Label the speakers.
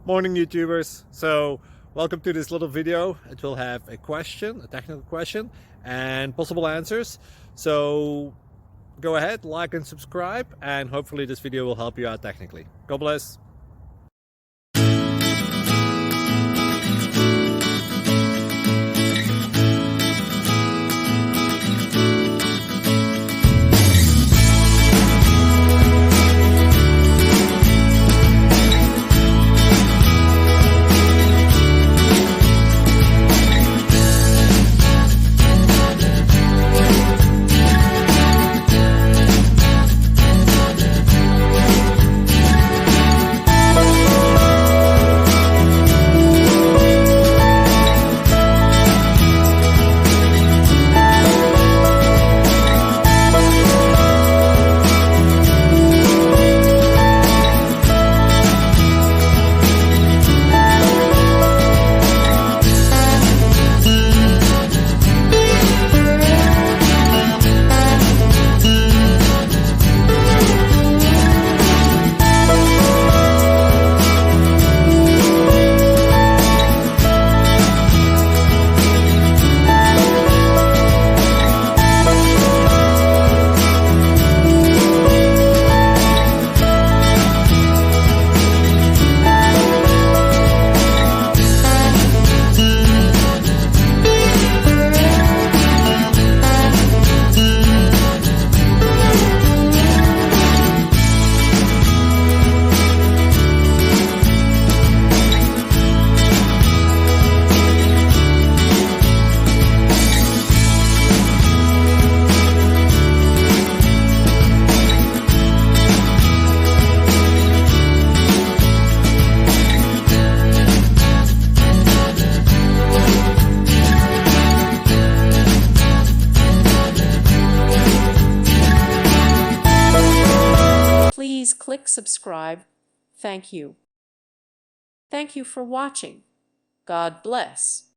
Speaker 1: Morning YouTubers. So welcome to this little video. It will have a question, a technical question, and possible answers. So go ahead, like and subscribe, and hopefully this video will help you out technically. God bless.
Speaker 2: Please click subscribe. Thank you. Thank you for watching. God bless.